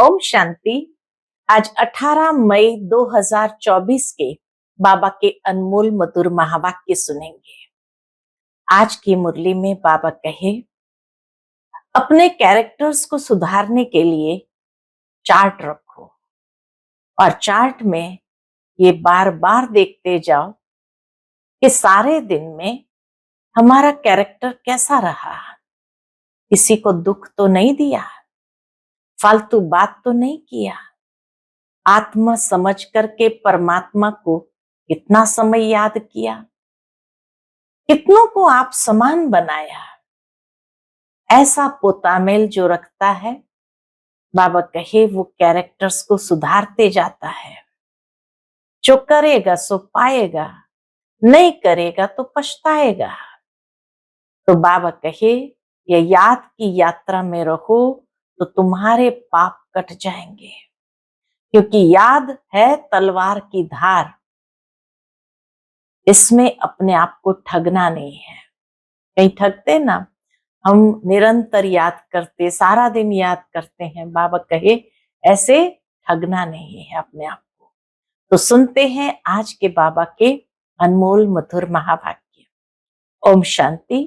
ओम शांति। आज 18 मई 2024 के बाबा के अनमोल मधुर महावाक्य सुनेंगे। आज की मुरली में बाबा कहे, अपने कैरेक्टर्स को सुधारने के लिए चार्ट रखो और चार्ट में ये बार बार देखते जाओ कि सारे दिन में हमारा कैरेक्टर कैसा रहा। किसी को दुख तो नहीं दिया, फालतू बात तो नहीं किया, आत्मा समझ करके परमात्मा को कितना समय याद किया, कितनों को आप समान बनाया। ऐसा पोतामेल जो रखता है, बाबा कहे वो कैरेक्टर्स को सुधारते जाता है। जो करेगा सो पाएगा, नहीं करेगा तो पछताएगा। तो बाबा कहे ये याद की यात्रा में रहो तो तुम्हारे पाप कट जाएंगे, क्योंकि याद है तलवार की धार। इसमें अपने आप को ठगना नहीं है। कहीं ठगते ना, हम निरंतर याद करते, सारा दिन याद करते हैं। बाबा कहे ऐसे ठगना नहीं है अपने आप को। तो सुनते हैं आज के बाबा के अनमोल मधुर महावाक्य। ओम शांति।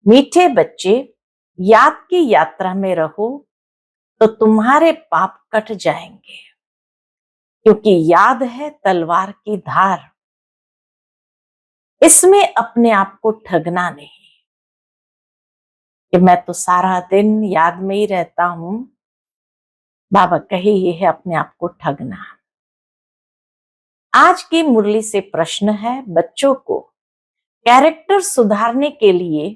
मीठे बच्चे, याद की यात्रा में रहो तो तुम्हारे पाप कट जाएंगे, क्योंकि याद है तलवार की धार। इसमें अपने आप को ठगना नहीं कि मैं तो सारा दिन याद में ही रहता हूं। बाबा कहे ये है अपने आप को ठगना। आज की मुरली से प्रश्न है, बच्चों को कैरेक्टर सुधारने के लिए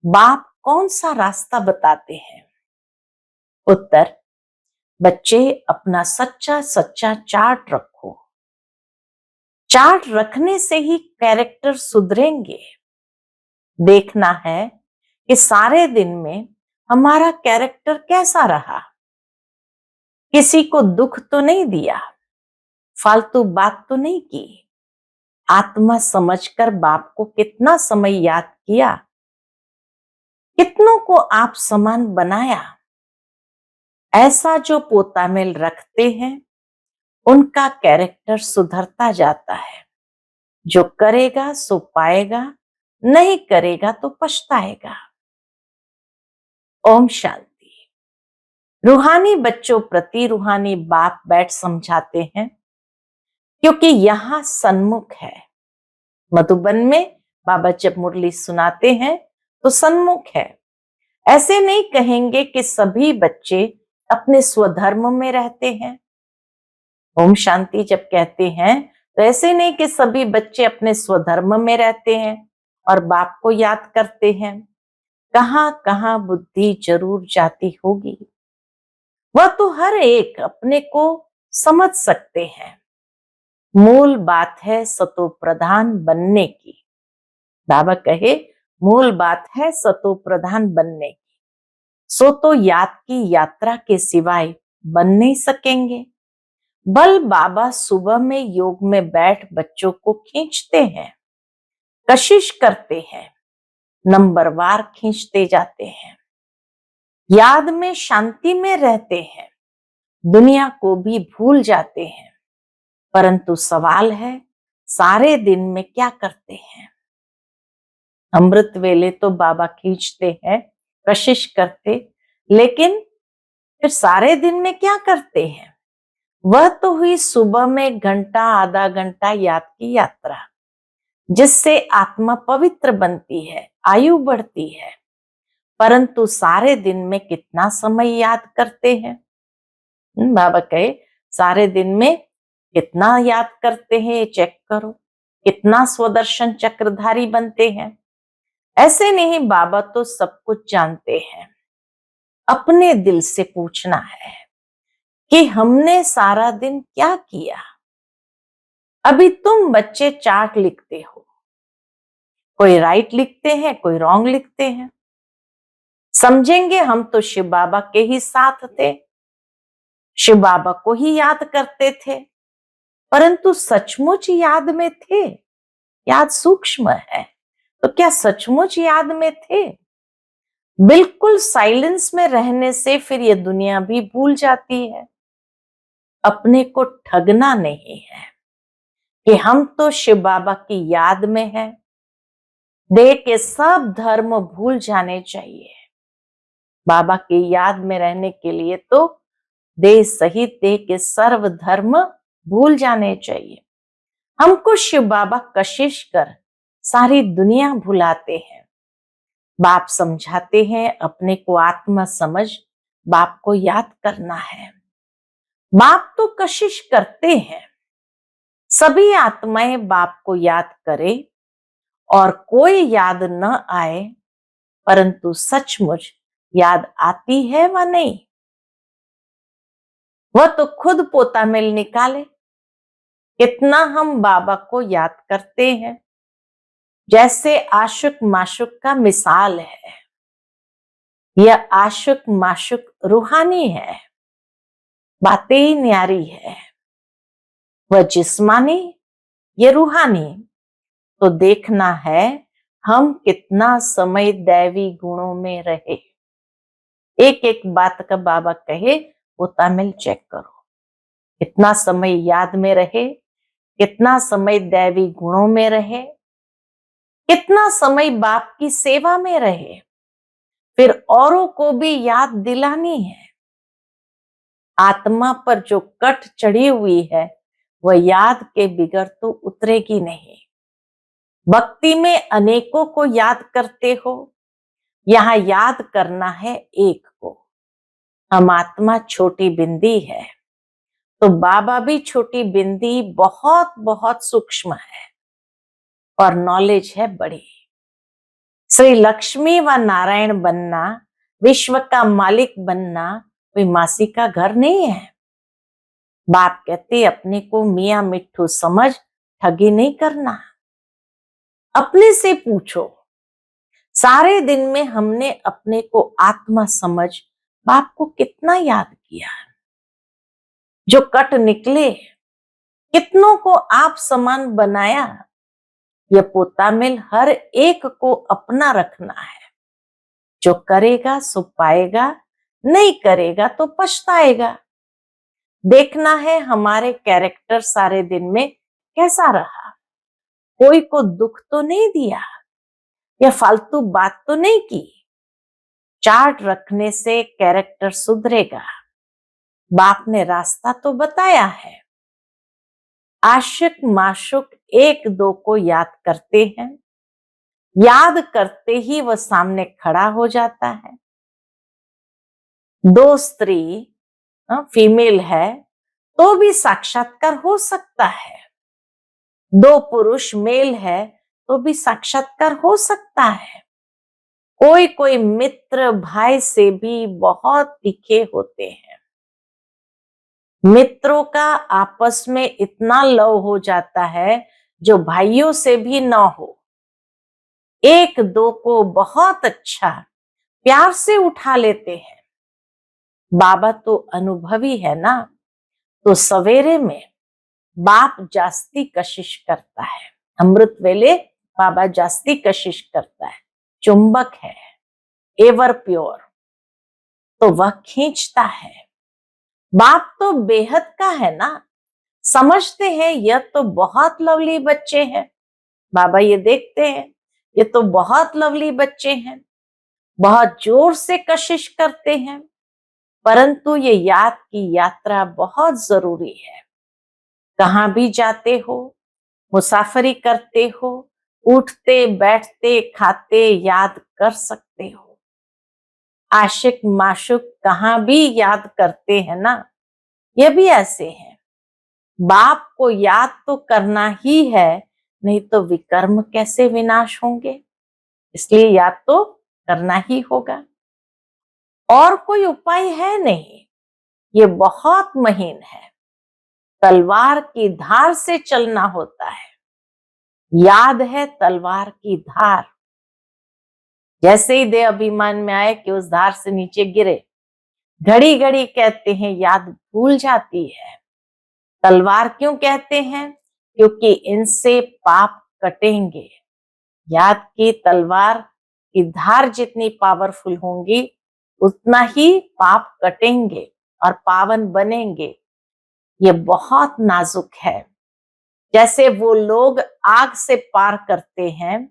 बाप कौन सा रास्ता बताते हैं? उत्तर, बच्चे अपना सच्चा सच्चा चार्ट रखो। चार्ट रखने से ही कैरेक्टर सुधरेंगे। देखना है कि सारे दिन में हमारा कैरेक्टर कैसा रहा। किसी को दुख तो नहीं दिया, फालतू बात तो नहीं की, आत्मा समझकर बाप को कितना समय याद किया, कितनों को आप समान बनाया। ऐसा जो पोतामेल रखते हैं उनका कैरेक्टर सुधरता जाता है। जो करेगा सो पाएगा, नहीं करेगा तो पछताएगा। ओम शांति। रूहानी बच्चों प्रति रूहानी बाप बैठ समझाते हैं, क्योंकि यहां सन्मुख है। मधुबन में बाबा जब मुरली सुनाते हैं तो सन्मुख है। ऐसे नहीं कहेंगे कि सभी बच्चे अपने स्वधर्म में रहते हैं। ओम शांति जब कहते हैं तो ऐसे नहीं कि सभी बच्चे अपने स्वधर्म में रहते हैं और बाप को याद करते हैं। कहां कहां बुद्धि जरूर जाती होगी। वह तो हर एक अपने को समझ सकते हैं। मूल बात है सतो प्रधान बनने की। बाबा कहे मूल बात है सतो प्रधान बनने की। सो तो याद की यात्रा के सिवाय बन नहीं सकेंगे। बल बाबा सुबह में योग में बैठ बच्चों को खींचते हैं, कशिश करते हैं, नंबरवार खींचते जाते हैं। याद में शांति में रहते हैं, दुनिया को भी भूल जाते हैं। परंतु सवाल है, सारे दिन में क्या करते हैं? अमृत वेले तो बाबा खींचते हैं, कशिश करते, लेकिन फिर सारे दिन में क्या करते हैं? वह तो हुई सुबह में घंटा आधा घंटा याद की यात्रा, जिससे आत्मा पवित्र बनती है, आयु बढ़ती है। परंतु सारे दिन में कितना समय याद करते हैं? बाबा कहे सारे दिन में कितना याद करते हैं, ये चेक करो। कितना स्वदर्शन चक्रधारी बनते हैं। ऐसे नहीं, बाबा तो सब कुछ जानते हैं। अपने दिल से पूछना है कि हमने सारा दिन क्या किया। अभी तुम बच्चे चार्ट लिखते हो, कोई राइट लिखते हैं, कोई रॉन्ग लिखते हैं। समझेंगे हम तो शिव बाबा के ही साथ थे, शिव बाबा को ही याद करते थे, परंतु सचमुच याद में थे? याद सूक्ष्म है, तो क्या सचमुच याद में थे? बिल्कुल साइलेंस में रहने से फिर ये दुनिया भी भूल जाती है। अपने को ठगना नहीं है कि हम तो शिव बाबा की याद में हैं। देह के सब धर्म भूल जाने चाहिए। बाबा की याद में रहने के लिए तो देह सहित देह के सर्व धर्म भूल जाने चाहिए। हमको शिव बाबा कशिश कर सारी दुनिया भुलाते हैं। बाप समझाते हैं अपने को आत्मा समझ बाप को याद करना है। बाप तो कशिश करते हैं सभी आत्माएं बाप को याद करे और कोई याद न आए, परंतु सचमुच याद आती है व नहीं, वह तो खुद पोता मिल निकाले। कितना हम बाबा को याद करते हैं, जैसे आशुक माशुक का मिसाल है। यह आशुक माशुक रूहानी है, बातें ही न्यारी है। वह जिस्मानी, ये रूहानी। तो देखना है हम कितना समय दैवी गुणों में रहे। एक एक बात का बाबा कहे वो तामिल चेक करो। कितना समय याद में रहे, कितना समय दैवी गुणों में रहे, कितना समय बाप की सेवा में रहे, फिर औरों को भी याद दिलानी है। आत्मा पर जो कट चढ़ी हुई है वह याद के बिगड़ तो उतरेगी नहीं। भक्ति में अनेकों को याद करते हो, यहाँ याद करना है एक को। हम आत्मा छोटी बिंदी है तो बाबा भी छोटी बिंदी बहुत बहुत सूक्ष्म है और नॉलेज है बड़ी। श्री लक्ष्मी व नारायण बनना, विश्व का मालिक बनना कोई मासी का घर नहीं है। बाप कहते अपने को मियां मिट्ठू समझ ठगी नहीं करना। अपने से पूछो, सारे दिन में हमने अपने को आत्मा समझ बाप को कितना याद किया। जो कट निकले कितनों को आप समान बनाया। यह पोता मिल हर एक को अपना रखना है। जो करेगा सो पाएगा, नहीं करेगा तो पछताएगा। देखना है हमारे कैरेक्टर सारे दिन में कैसा रहा। कोई को दुख तो नहीं दिया या फालतू बात तो नहीं की। चार्ट रखने से कैरेक्टर सुधरेगा। बाप ने रास्ता तो बताया है। आशिक माशुक एक दो को याद करते हैं, याद करते ही वह सामने खड़ा हो जाता है। दो स्त्री फीमेल है तो भी साक्षात्कार हो सकता है। दो पुरुष मेल है तो भी साक्षात्कार हो सकता है। कोई कोई मित्र भाई से भी बहुत तीखे होते हैं। मित्रों का आपस में इतना लव हो जाता है जो भाइयों से भी ना हो। एक दो को बहुत अच्छा प्यार से उठा लेते हैं। बाबा तो अनुभवी है ना, तो सवेरे में बाप जास्ती कशिश करता है। अमृत वेले बाबा जास्ती कशिश करता है। चुंबक है एवर प्योर, तो वह खींचता है। बाप तो बेहद का है ना, समझते हैं यह तो बहुत लवली बच्चे हैं। बाबा ये देखते हैं ये तो बहुत लवली बच्चे हैं, बहुत जोर से कशिश करते हैं, परंतु ये याद की यात्रा बहुत जरूरी है। कहां भी जाते हो, मुसाफरी करते हो, उठते बैठते खाते याद कर सकते हो। आशिक माशुक कहां भी याद करते हैं ना, ये भी ऐसे हैं। बाप को याद तो करना ही है, नहीं तो विकर्म कैसे विनाश होंगे। इसलिए याद तो करना ही होगा, और कोई उपाय है नहीं। ये बहुत महीन है, तलवार की धार से चलना होता है। याद है तलवार की धार, जैसे ही देह अभिमान में आए कि उस धार से नीचे गिरे, घड़ी घड़ी कहते हैं याद भूल जाती है। तलवार क्यों कहते हैं? क्योंकि इनसे पाप कटेंगे। याद की तलवार की धार जितनी पावरफुल होंगी उतना ही पाप कटेंगे और पावन बनेंगे। ये बहुत नाजुक है। जैसे वो लोग आग से पार करते हैं,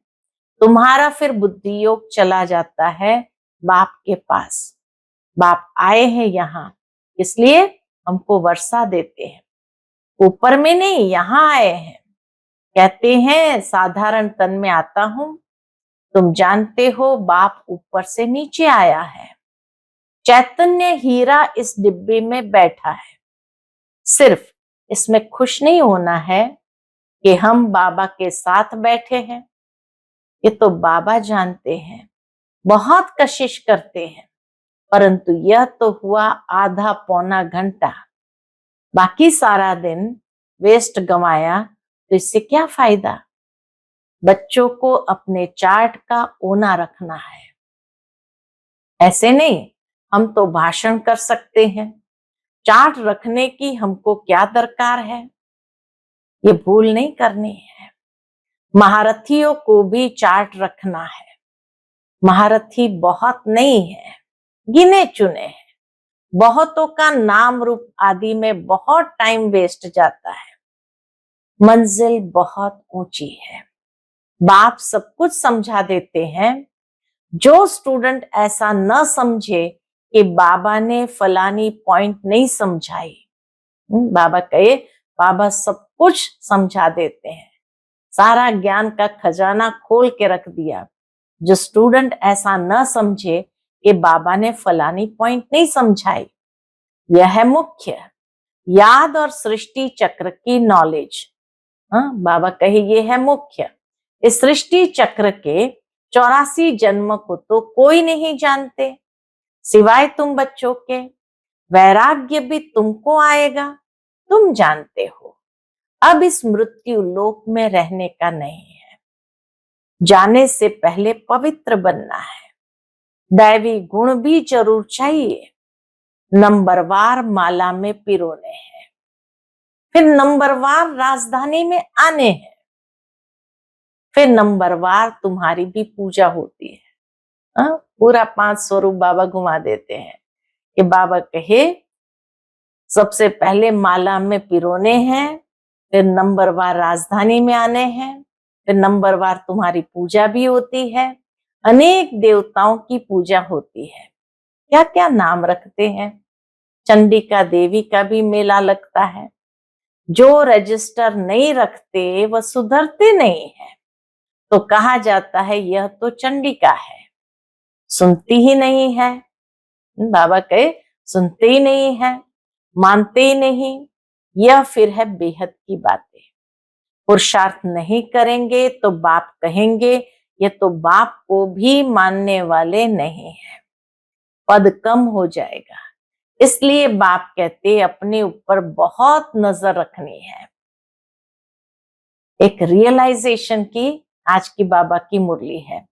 तुम्हारा फिर बुद्धि योग चला जाता है बाप के पास। बाप आए हैं यहाँ, इसलिए हमको वर्षा देते हैं। ऊपर में नहीं, यहाँ आए हैं। कहते हैं साधारण तन में आता हूं, तुम जानते हो बाप ऊपर से नीचे आया है। चैतन्य हीरा इस डिब्बे में बैठा है। सिर्फ इसमें खुश नहीं होना है कि हम बाबा के साथ बैठे हैं। ये तो बाबा जानते हैं, बहुत कशिश करते हैं, परंतु यह तो हुआ आधा पौना घंटा। बाकी सारा दिन वेस्ट गंवाया तो इससे क्या फायदा। बच्चों को अपने चार्ट का ओना रखना है। ऐसे नहीं हम तो भाषण कर सकते हैं, चार्ट रखने की हमको क्या दरकार है। ये भूल नहीं करनी है। महारथियों को भी चार्ट रखना है। महारथी बहुत नहीं है, गिने चुने हैं। बहुतों का नाम रूप आदि में बहुत टाइम वेस्ट जाता है। मंजिल बहुत ऊंची है। बाप सब कुछ समझा देते हैं। जो स्टूडेंट ऐसा न समझे कि बाबा ने फलानी पॉइंट नहीं समझाई, बाबा कहे बाबा सब कुछ समझा देते हैं, सारा ज्ञान का खजाना खोल के रख दिया। जो स्टूडेंट ऐसा न समझे कि बाबा ने फलानी पॉइंट नहीं समझाई, यह है मुख्य याद और सृष्टि चक्र की नॉलेज। बाबा कहे ये है मुख्य। इस सृष्टि चक्र के 84 जन्म को तो कोई नहीं जानते सिवाय तुम बच्चों के। वैराग्य भी तुमको आएगा, तुम जानते हो। अब इस मृत्यु लोक में रहने का नहीं है। जाने से पहले पवित्र बनना है। दैवी गुण भी जरूर चाहिए। नंबरवार माला में पिरोने हैं, फिर नंबरवार राजधानी में आने हैं, फिर नंबरवार तुम्हारी भी पूजा होती है। पूरा 5 स्वरूप बाबा घुमा देते हैं कि बाबा कहे सबसे पहले माला में पिरोने हैं, फिर नंबरवार राजधानी में आने हैं, फिर नंबरवार तुम्हारी पूजा भी होती है। अनेक देवताओं की पूजा होती है। क्या क्या नाम रखते हैं। चंडिका देवी का भी मेला लगता है। जो रजिस्टर नहीं रखते वह सुधरते नहीं है, तो कहा जाता है यह तो चंडिका है। सुनती ही नहीं है। बाबा कहे सुनते ही नहीं है, मानते ही नहीं। यह फिर है बेहद की बातें। पुरुषार्थ नहीं करेंगे तो बाप कहेंगे ये तो बाप को भी मानने वाले नहीं है, पद कम हो जाएगा। इसलिए बाप कहते अपने ऊपर बहुत नजर रखनी है। एक रियलाइजेशन की आज की बाबा की मुरली है।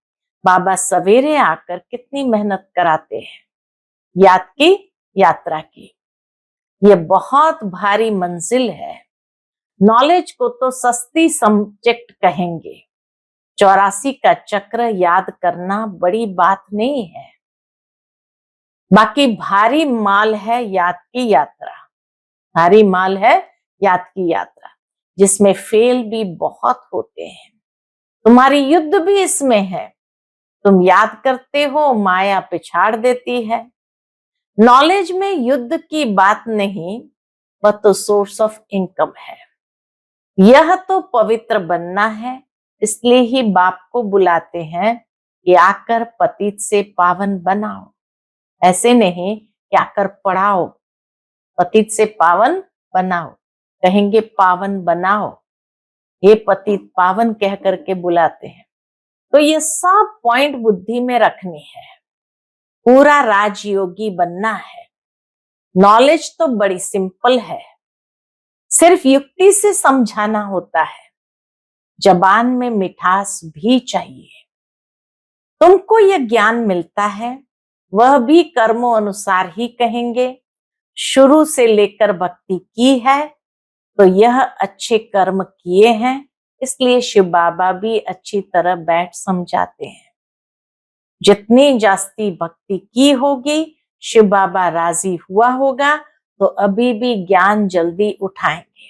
बाबा सवेरे आकर कितनी मेहनत कराते हैं याद की यात्रा की। ये बहुत भारी मंजिल है। नॉलेज को तो सस्ती सब्जेक्ट कहेंगे। 84 का चक्र याद करना बड़ी बात नहीं है। बाकी भारी माल है याद की यात्रा। भारी माल है याद की यात्रा, जिसमें फेल भी बहुत होते हैं। तुम्हारी युद्ध भी इसमें है। तुम याद करते हो, माया पिछाड़ देती है। नॉलेज में युद्ध की बात नहीं, वह तो सोर्स ऑफ इनकम है। यह तो पवित्र बनना है। इसलिए ही बाप को बुलाते हैं कि आकर पतित से पावन बनाओ। ऐसे नहीं कि आकर पढ़ाओ। पतित से पावन बनाओ, कहेंगे पावन बनाओ। हे पतित पावन कह करके बुलाते हैं। तो ये सब पॉइंट बुद्धि में रखनी है। पूरा राजयोगी बनना है। नॉलेज तो बड़ी सिंपल है, सिर्फ युक्ति से समझाना होता है। जबान में मिठास भी चाहिए। तुमको यह ज्ञान मिलता है, वह भी कर्मों अनुसार ही कहेंगे। शुरू से लेकर भक्ति की है तो यह अच्छे कर्म किए हैं, इसलिए शिव बाबा भी अच्छी तरह बैठ समझाते हैं। जितनी जास्ती भक्ति की होगी, शिव बाबा राजी हुआ होगा तो अभी भी ज्ञान जल्दी उठाएंगे।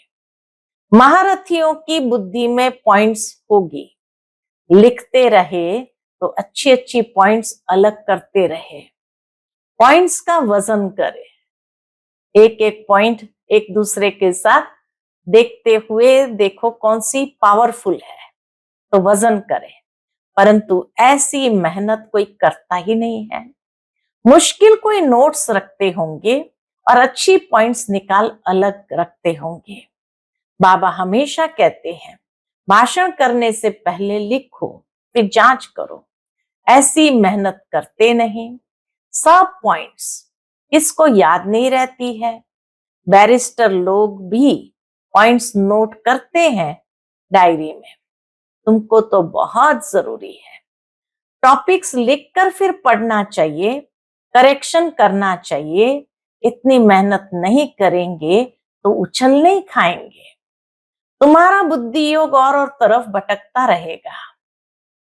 महारथियों की बुद्धि में पॉइंट्स होगी, लिखते रहे तो अच्छी अच्छी पॉइंट्स अलग करते रहे, पॉइंट्स का वजन करे, एक एक पॉइंट एक दूसरे के साथ देखते हुए देखो कौन सी पावरफुल है तो वजन करे। परंतु ऐसी मेहनत कोई करता ही नहीं है। मुश्किल कोई नोट्स रखते होंगे और अच्छी पॉइंट्स निकाल अलग रखते होंगे। बाबा हमेशा कहते हैं भाषण करने से पहले लिखो फिर जांच करो। ऐसी मेहनत करते नहीं, सब पॉइंट्स किसको याद नहीं रहती है। बैरिस्टर लोग भी पॉइंट्स नोट करते हैं डायरी में, तुमको तो बहुत जरूरी है। टॉपिक्स लिखकर फिर पढ़ना चाहिए, करेक्शन करना चाहिए। इतनी मेहनत नहीं करेंगे तो उछल नहीं खाएंगे। तुम्हारा बुद्धि योग और तरफ भटकता रहेगा।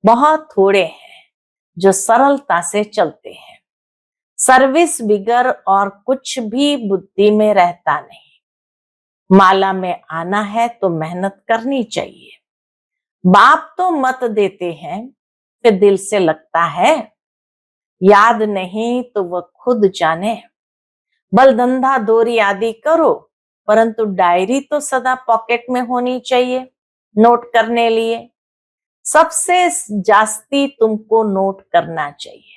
बहुत थोड़े हैं जो सरलता से चलते हैं। सर्विस बिगर और कुछ भी बुद्धि में रहता नहीं। माला में आना है तो मेहनत करनी चाहिए। बाप तो मत देते हैं, फिर दिल से लगता है, याद नहीं तो वह खुद जाने। बलधंधा दोरी आदि करो, परंतु डायरी तो सदा पॉकेट में होनी चाहिए नोट करने लिए। सबसे जास्ती तुमको नोट करना चाहिए।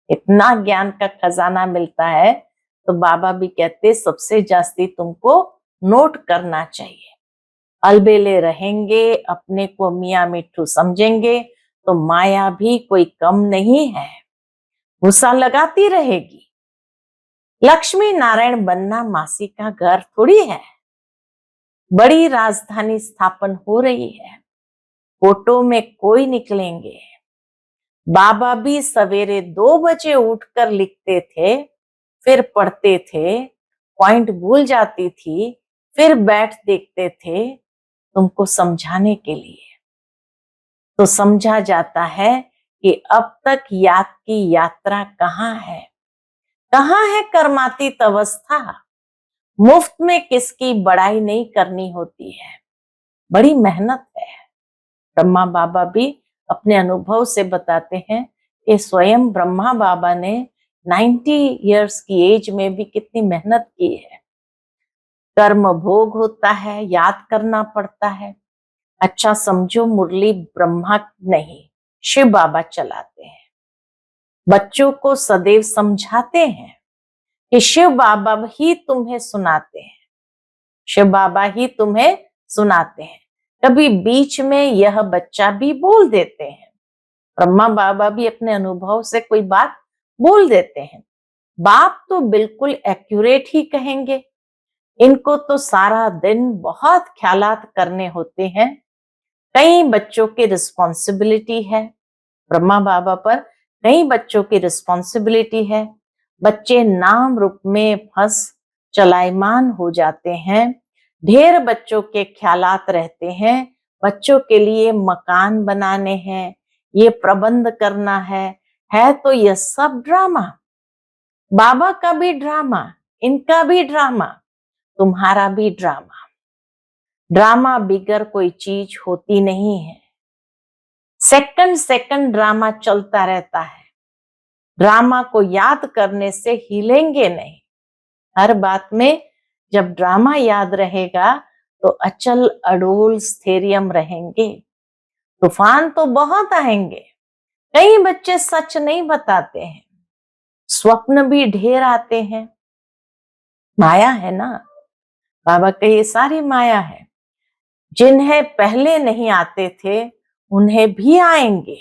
इतना ज्ञान का खजाना मिलता है तो बाबा भी कहते सबसे जास्ती तुमको नोट करना चाहिए। अलबेले रहेंगे, अपने को मियाँ मिट्ठू समझेंगे तो माया भी कोई कम नहीं है, गुस्सा लगाती रहेगी। लक्ष्मी नारायण बनना मासी का घर थोड़ी है। बड़ी राजधानी स्थापन हो रही है, फोटो में कोई निकलेंगे। बाबा भी सवेरे 2 बजे उठकर लिखते थे, फिर पढ़ते थे, पॉइंट भूल जाती थी, फिर बैठ देखते थे तुमको समझाने के लिए। तो समझा जाता है कि अब तक याद की यात्रा कहाँ है, कहाँ है कर्मातीत अवस्था। मुफ्त में किसकी बड़ाई नहीं करनी होती है, बड़ी मेहनत है। ब्रह्मा बाबा भी अपने अनुभव से बताते हैं कि स्वयं ब्रह्मा बाबा ने 90 इयर्स की एज में भी कितनी मेहनत की है। कर्म भोग होता है, याद करना पड़ता है। अच्छा समझो मुरली ब्रह्मा नहीं, शिव बाबा चलाते हैं। बच्चों को सदैव समझाते हैं कि शिव बाबा ही तुम्हें सुनाते हैं, शिव बाबा ही तुम्हें सुनाते हैं। कभी बीच में यह बच्चा भी बोल देते हैं, ब्रह्मा बाबा भी अपने अनुभव से कोई बात बोल देते हैं। बाप तो बिल्कुल एक्यूरेट ही कहेंगे। इनको तो सारा दिन बहुत ख्यालात करने होते हैं। कई बच्चों की रिस्पॉन्सिबिलिटी है, ब्रह्मा बाबा पर कई बच्चों की रिस्पॉन्सिबिलिटी है। बच्चे नाम रूप में फंस चलायमान हो जाते हैं। ढेर बच्चों के ख्यालात रहते हैं, बच्चों के लिए मकान बनाने हैं, ये प्रबंध करना है तो यह सब ड्रामा। बाबा का भी ड्रामा, इनका भी ड्रामा, तुम्हारा भी ड्रामा। ड्रामा बिगर कोई चीज होती नहीं है। सेकंड सेकंड ड्रामा चलता रहता है। ड्रामा को याद करने से हिलेंगे नहीं। हर बात में जब ड्रामा याद रहेगा तो अचल अडोल स्थैर्यम रहेंगे। तूफान तो बहुत आएंगे। कई बच्चे सच नहीं बताते हैं, स्वप्न भी ढेर आते हैं। माया है ना, बाबा कहिए सारी माया है। जिन्हें पहले नहीं आते थे उन्हें भी आएंगे।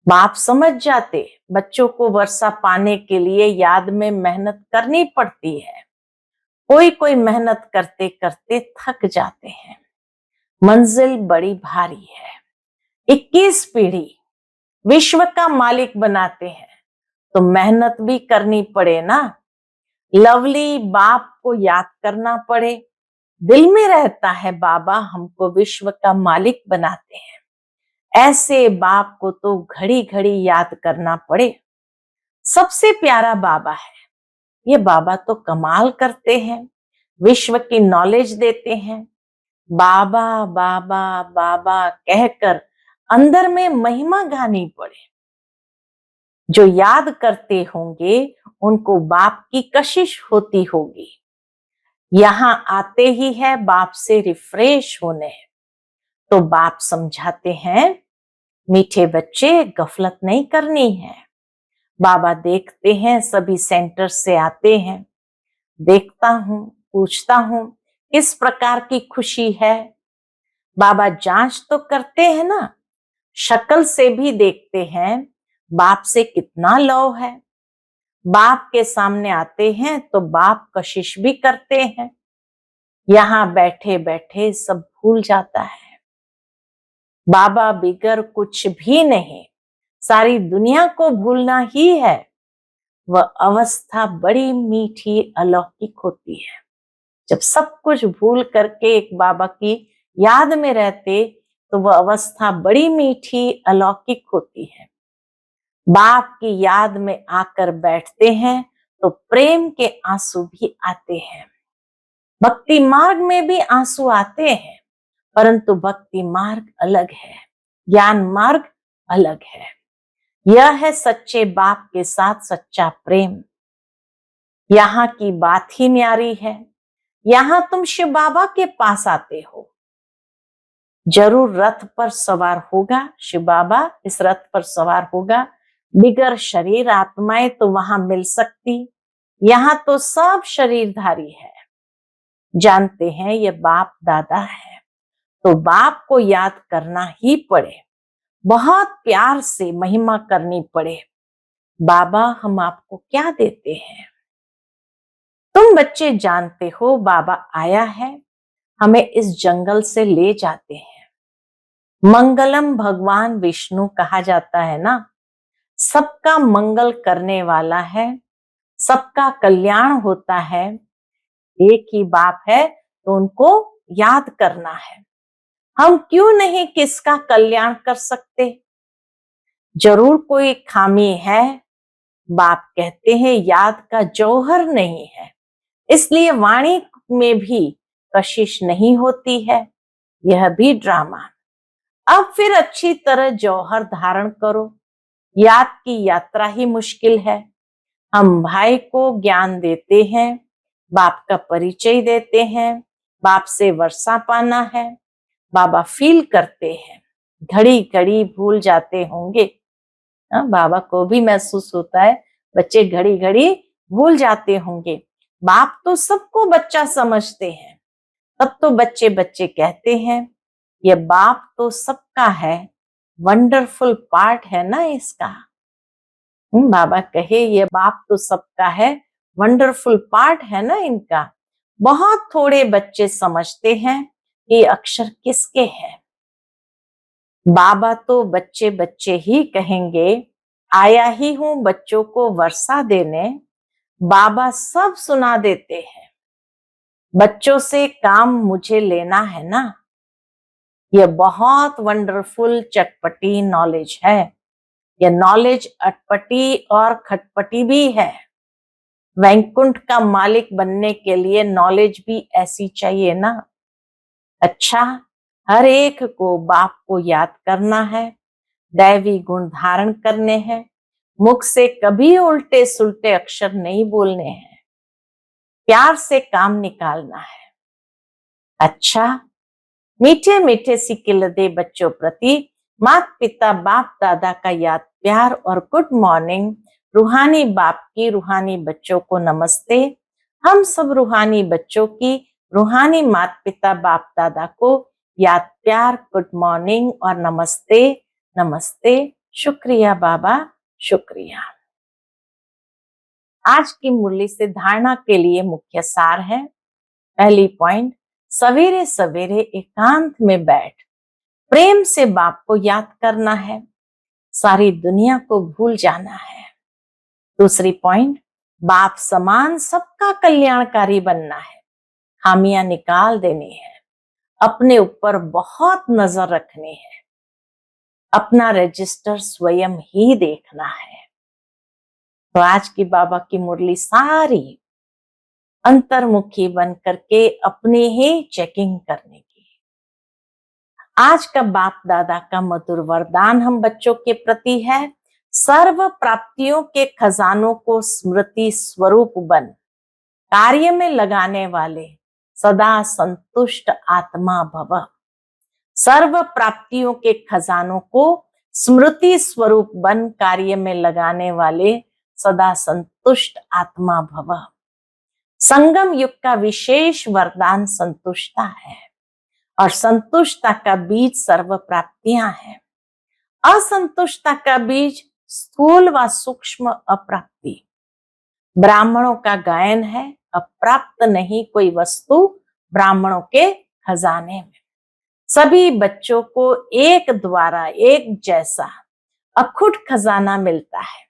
बाप समझ जाते बच्चों को वर्षा पाने के लिए याद में मेहनत करनी पड़ती है। कोई कोई मेहनत करते करते थक जाते हैं। मंजिल बड़ी भारी है। 21 पीढ़ी विश्व का मालिक बनाते हैं तो मेहनत भी करनी पड़े ना। लवली बाप को याद करना पड़े। दिल में रहता है बाबा हमको विश्व का मालिक बनाते हैं। ऐसे बाप को तो घड़ी घड़ी याद करना पड़े। सबसे प्यारा बाबा है। ये बाबा तो कमाल करते हैं, विश्व की नॉलेज देते हैं। बाबा बाबा बाबा कहकर अंदर में महिमा गानी पड़े। जो याद करते होंगे उनको बाप की कशिश होती होगी। यहाँ आते ही है बाप से रिफ्रेश होने। तो बाप समझाते हैं, मीठे बच्चे गफलत नहीं करनी है। बाबा देखते हैं सभी सेंटर से आते हैं। देखता हूं, पूछता हूं किस प्रकार की खुशी है। बाबा जांच तो करते हैं ना, शक्ल से भी देखते हैं बाप से कितना लव है। बाप के सामने आते हैं तो बाप कशिश भी करते हैं। यहाँ बैठे बैठे सब भूल जाता है। बाबा बिगर कुछ भी नहीं, सारी दुनिया को भूलना ही है। वह अवस्था बड़ी मीठी अलौकिक होती है। जब सब कुछ भूल करके एक बाबा की याद में रहते तो वह अवस्था बड़ी मीठी अलौकिक होती है। बाप की याद में आकर बैठते हैं तो प्रेम के आंसू भी आते हैं। भक्ति मार्ग में भी आंसू आते हैं, परंतु भक्ति मार्ग अलग है, ज्ञान मार्ग अलग है। यह है सच्चे बाप के साथ सच्चा प्रेम। यहाँ की बात ही न्यारी है। यहाँ तुम शिव बाबा के पास आते हो, जरूर रथ पर सवार होगा शिव बाबा, इस रथ पर सवार होगा। बिगर शरीर आत्माएं तो वहां मिल सकती, यहाँ तो सब शरीरधारी है। जानते हैं ये बाप दादा है, तो बाप को याद करना ही पड़े, बहुत प्यार से महिमा करनी पड़े। बाबा हम आपको क्या देते हैं? तुम बच्चे जानते हो बाबा आया है, हमें इस जंगल से ले जाते हैं। मंगलम भगवान विष्णु कहा जाता है ना, सबका मंगल करने वाला है, सबका कल्याण होता है। एक ही बाप है तो उनको याद करना है। हम क्यों नहीं किसका कल्याण कर सकते? जरूर कोई खामी है। बाप कहते हैं याद का जौहर नहीं है, इसलिए वाणी में भी कशिश नहीं होती है। यह भी ड्रामा। अब फिर अच्छी तरह जौहर धारण करो। याद की यात्रा ही मुश्किल है। हम भाई को ज्ञान देते हैं, बाप का परिचय देते हैं, बाप से वर्षा पाना है। बाबा फील करते हैं, घड़ी घड़ी भूल जाते होंगे। बाबा को भी महसूस होता है बच्चे घड़ी घड़ी भूल जाते होंगे। बाप तो सबको बच्चा समझते हैं, तब तो बच्चे बच्चे कहते हैं। ये बाप तो सबका है, वंडरफुल पार्ट है ना इसका। बाबा कहे ये बाप तो सबका है, वंडरफुल पार्ट है ना इनका। बहुत थोड़े बच्चे समझते हैं ये अक्षर किसके हैं। बाबा तो बच्चे बच्चे ही कहेंगे, आया ही हूं बच्चों को वर्षा देने। बाबा सब सुना देते हैं, बच्चों से काम मुझे लेना है ना। यह बहुत वंडरफुल चटपटी नॉलेज है। यह नॉलेज अटपटी और खटपटी भी है। वैकुंठ का मालिक बनने के लिए नॉलेज भी ऐसी चाहिए ना। अच्छा, हर एक को बाप को याद करना है, दैवी गुण धारण करने हैं, मुख से कभी उल्टे सुलटे अक्षर नहीं बोलने हैं, प्यार से काम निकालना है। अच्छा, मीठे मीठे सिकिलदे बच्चों प्रति माता पिता बाप दादा का याद प्यार और गुड मॉर्निंग। रूहानी बाप की रूहानी बच्चों को नमस्ते। हम सब रूहानी बच्चों की रूहानी माता पिता बाप दादा को याद प्यार, गुड मॉर्निंग और नमस्ते। नमस्ते, शुक्रिया बाबा, शुक्रिया। आज की मुरली से धारणा के लिए मुख्य सार है। पहली पॉइंट, सवेरे सवेरे एकांत में बैठ प्रेम से बाप को याद करना है, सारी दुनिया को भूल जाना है। दूसरी पॉइंट, बाप समान सबका कल्याणकारी बनना है, खामियां निकाल देनी है, अपने ऊपर बहुत नजर रखनी है। अपना रजिस्टर स्वयं ही देखना है। तो आज की बाबा की मुरली सारी अंतर्मुखी बन करके अपनी ही चेकिंग करने की। आज का बाप दादा का मधुर वरदान हम बच्चों के प्रति है, सर्व प्राप्तियों के खजानों को स्मृति स्वरूप बन कार्य में लगाने वाले सदा संतुष्ट आत्मा भव। सर्व प्राप्तियों के खजानों को स्मृति स्वरूप बन कार्य में लगाने वाले सदा संतुष्ट आत्मा भव। संगम युग का विशेष वरदान संतुष्टता है और संतुष्टता का बीज सर्व प्राप्तियां हैं। असंतुष्टता का बीज स्थूल व सूक्ष्म अप्राप्ति। ब्राह्मणों का गायन है, अप्राप्त नहीं कोई वस्तु ब्राह्मणों के खजाने में। सभी बच्चों को एक द्वारा एक जैसा अखुट खजाना मिलता है।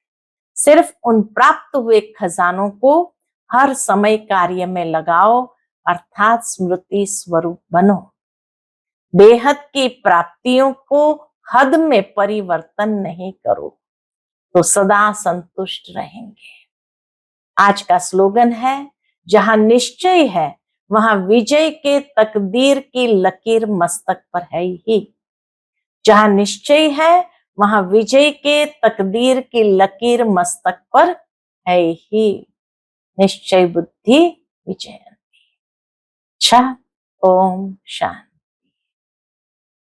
सिर्फ उन प्राप्त हुए खजानों को हर समय कार्य में लगाओ, अर्थात स्मृति स्वरूप बनो। बेहद की प्राप्तियों को हद में परिवर्तन नहीं करो तो सदा संतुष्ट रहेंगे। आज का स्लोगन है, जहां निश्चय है वहां विजय के तकदीर की लकीर मस्तक पर है ही। जहां निश्चय है वहां विजय के तकदीर की लकीर मस्तक पर है ही। निश्चय बुद्धि विजय। अच्छा, ओम शांति।